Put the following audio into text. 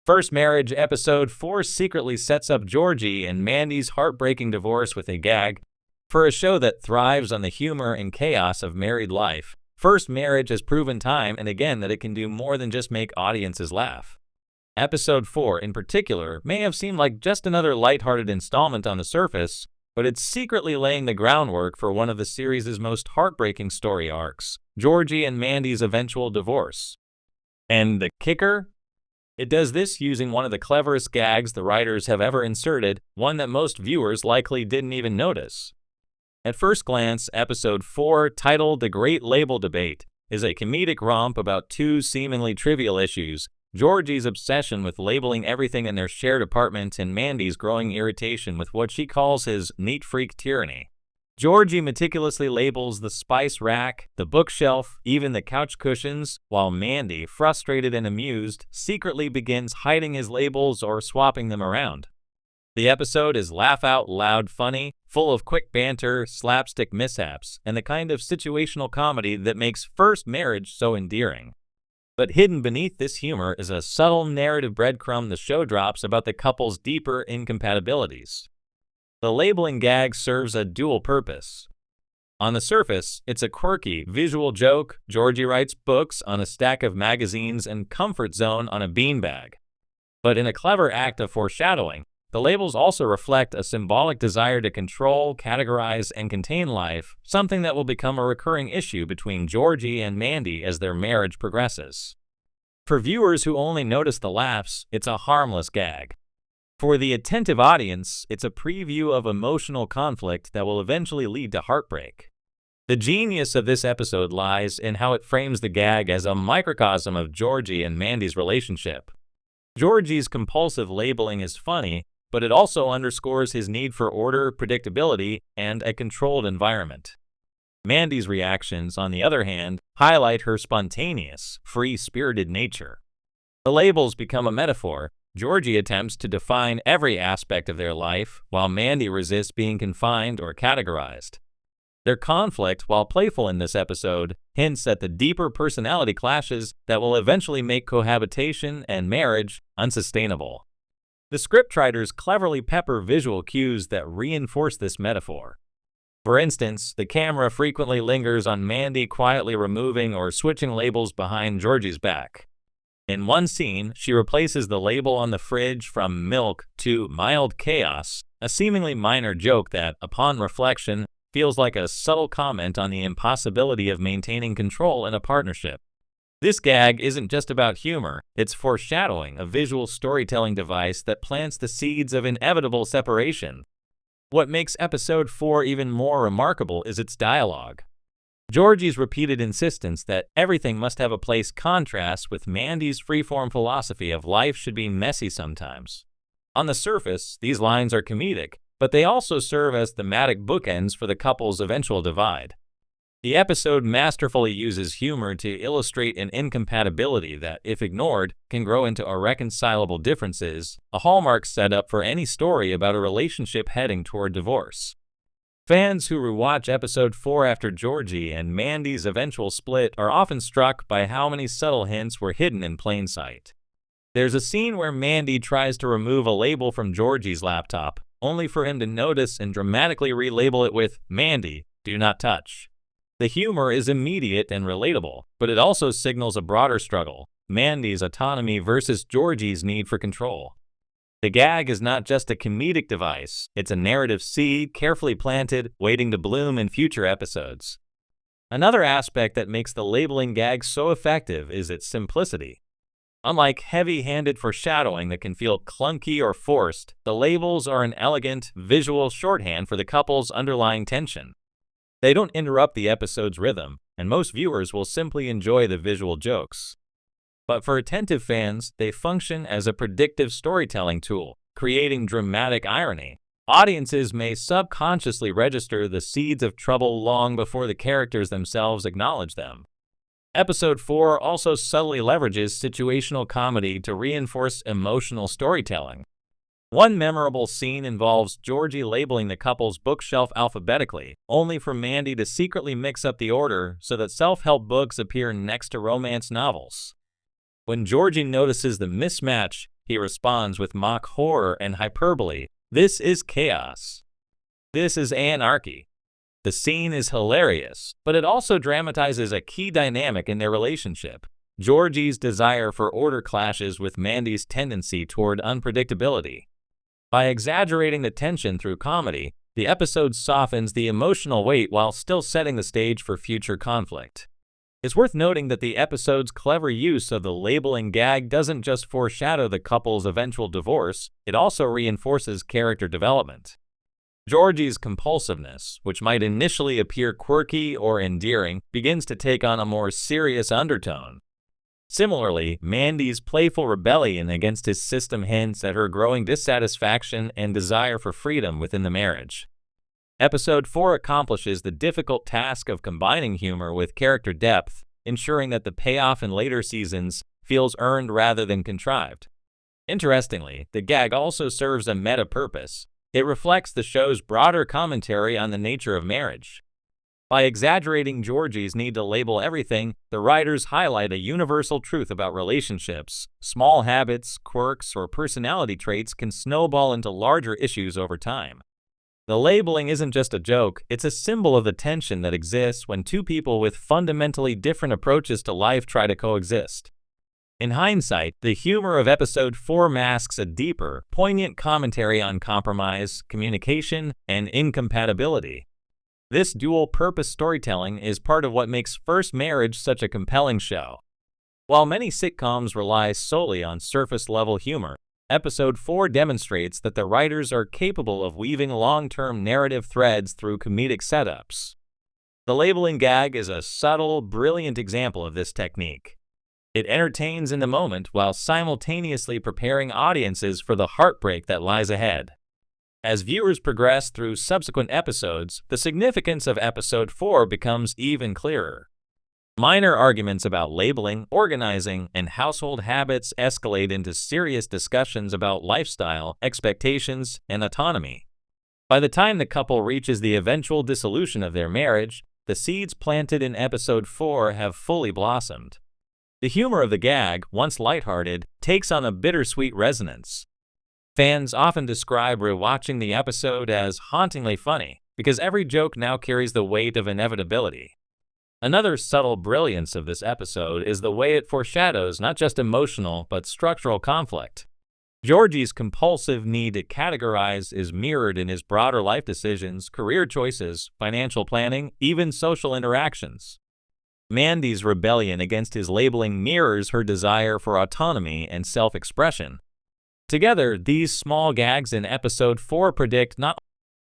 First Marriage Episode 4 secretly sets up Georgie and Mandy's heartbreaking divorce with a gag. For a show that thrives on the humor and chaos of married life, First Marriage has proven time and again that it can do more than just make audiences laugh. Episode 4, in particular, may have seemed like just another lighthearted installment on the surface, but it's secretly laying the groundwork for one of the series' most heartbreaking story arcs, Georgie and Mandy's eventual divorce. And the kicker? It does this using one of the cleverest gags the writers have ever inserted, one that most viewers likely didn't even notice. At first glance, Episode 4, titled The Great Label Debate, is a comedic romp about two seemingly trivial issues: Georgie's obsession with labeling everything in their shared apartment and Mandy's growing irritation with what she calls his neat freak tyranny. Georgie meticulously labels the spice rack, the bookshelf, even the couch cushions, while Mandy, frustrated and amused, secretly begins hiding his labels or swapping them around. The episode is laugh-out-loud funny, full of quick banter, slapstick mishaps, and the kind of situational comedy that makes First Marriage so endearing. But hidden beneath this humor is a subtle narrative breadcrumb the show drops about the couple's deeper incompatibilities. The labeling gag serves a dual purpose. On the surface, it's a quirky, visual joke. Georgie writes books on a stack of magazines and comfort zone on a beanbag. But in a clever act of foreshadowing, the labels also reflect a symbolic desire to control, categorize, and contain life, something that will become a recurring issue between Georgie and Mandy as their marriage progresses. For viewers who only notice the laughs, it's a harmless gag. For the attentive audience, it's a preview of emotional conflict that will eventually lead to heartbreak. The genius of this episode lies in how it frames the gag as a microcosm of Georgie and Mandy's relationship. Georgie's compulsive labeling is funny, but it also underscores his need for order, predictability, and a controlled environment. Mandy's reactions, on the other hand, highlight her spontaneous, free-spirited nature. The labels become a metaphor. Georgie attempts to define every aspect of their life, while Mandy resists being confined or categorized. Their conflict, while playful in this episode, hints at the deeper personality clashes that will eventually make cohabitation and marriage unsustainable. The scriptwriters cleverly pepper visual cues that reinforce this metaphor. For instance, the camera frequently lingers on Mandy quietly removing or switching labels behind Georgie's back. In one scene, she replaces the label on the fridge from milk to mild chaos, a seemingly minor joke that, upon reflection, feels like a subtle comment on the impossibility of maintaining control in a partnership. This gag isn't just about humor, it's foreshadowing, a visual storytelling device that plants the seeds of inevitable separation. What makes Episode 4 even more remarkable is its dialogue. Georgie's repeated insistence that everything must have a place contrasts with Mandy's freeform philosophy of life should be messy sometimes. On the surface, these lines are comedic, but they also serve as thematic bookends for the couple's eventual divide. The episode masterfully uses humor to illustrate an incompatibility that, if ignored, can grow into irreconcilable differences, a hallmark setup for any story about a relationship heading toward divorce. Fans who rewatch Episode 4 after Georgie and Mandy's eventual split are often struck by how many subtle hints were hidden in plain sight. There's a scene where Mandy tries to remove a label from Georgie's laptop, only for him to notice and dramatically relabel it with, "Mandy, do not touch." The humor is immediate and relatable, but it also signals a broader struggle, Mandy's autonomy versus Georgie's need for control. The gag is not just a comedic device, it's a narrative seed carefully planted, waiting to bloom in future episodes. Another aspect that makes the labeling gag so effective is its simplicity. Unlike heavy-handed foreshadowing that can feel clunky or forced, the labels are an elegant, visual shorthand for the couple's underlying tension. They don't interrupt the episode's rhythm, and most viewers will simply enjoy the visual jokes. But for attentive fans, they function as a predictive storytelling tool, creating dramatic irony. Audiences may subconsciously register the seeds of trouble long before the characters themselves acknowledge them. Episode 4 also subtly leverages situational comedy to reinforce emotional storytelling. One memorable scene involves Georgie labeling the couple's bookshelf alphabetically, only for Mandy to secretly mix up the order so that self-help books appear next to romance novels. When Georgie notices the mismatch, he responds with mock horror and hyperbole. This is chaos. This is anarchy. The scene is hilarious, but it also dramatizes a key dynamic in their relationship. Georgie's desire for order clashes with Mandy's tendency toward unpredictability. By exaggerating the tension through comedy, the episode softens the emotional weight while still setting the stage for future conflict. It's worth noting that the episode's clever use of the labeling gag doesn't just foreshadow the couple's eventual divorce, it also reinforces character development. Georgie's compulsiveness, which might initially appear quirky or endearing, begins to take on a more serious undertone. Similarly, Mandy's playful rebellion against his system hints at her growing dissatisfaction and desire for freedom within the marriage. Episode 4 accomplishes the difficult task of combining humor with character depth, ensuring that the payoff in later seasons feels earned rather than contrived. Interestingly, the gag also serves a meta purpose. It reflects the show's broader commentary on the nature of marriage. By exaggerating Georgie's need to label everything, the writers highlight a universal truth about relationships. Small habits, quirks, or personality traits can snowball into larger issues over time. The labeling isn't just a joke, it's a symbol of the tension that exists when two people with fundamentally different approaches to life try to coexist. In hindsight, the humor of episode 4 masks a deeper, poignant commentary on compromise, communication, and incompatibility. This dual-purpose storytelling is part of what makes First Marriage such a compelling show. While many sitcoms rely solely on surface-level humor, episode 4 demonstrates that the writers are capable of weaving long-term narrative threads through comedic setups. The labeling gag is a subtle, brilliant example of this technique. It entertains in the moment while simultaneously preparing audiences for the heartbreak that lies ahead. As viewers progress through subsequent episodes, the significance of episode 4 becomes even clearer. Minor arguments about labeling, organizing, and household habits escalate into serious discussions about lifestyle, expectations, and autonomy. By the time the couple reaches the eventual dissolution of their marriage, the seeds planted in episode 4 have fully blossomed. The humor of the gag, once lighthearted, takes on a bittersweet resonance. Fans often describe rewatching the episode as hauntingly funny, because every joke now carries the weight of inevitability. Another subtle brilliance of this episode is the way it foreshadows not just emotional but structural conflict. Georgie's compulsive need to categorize is mirrored in his broader life decisions, career choices, financial planning, even social interactions. Mandy's rebellion against his labeling mirrors her desire for autonomy and self-expression. Together, these small gags in episode 4 predict not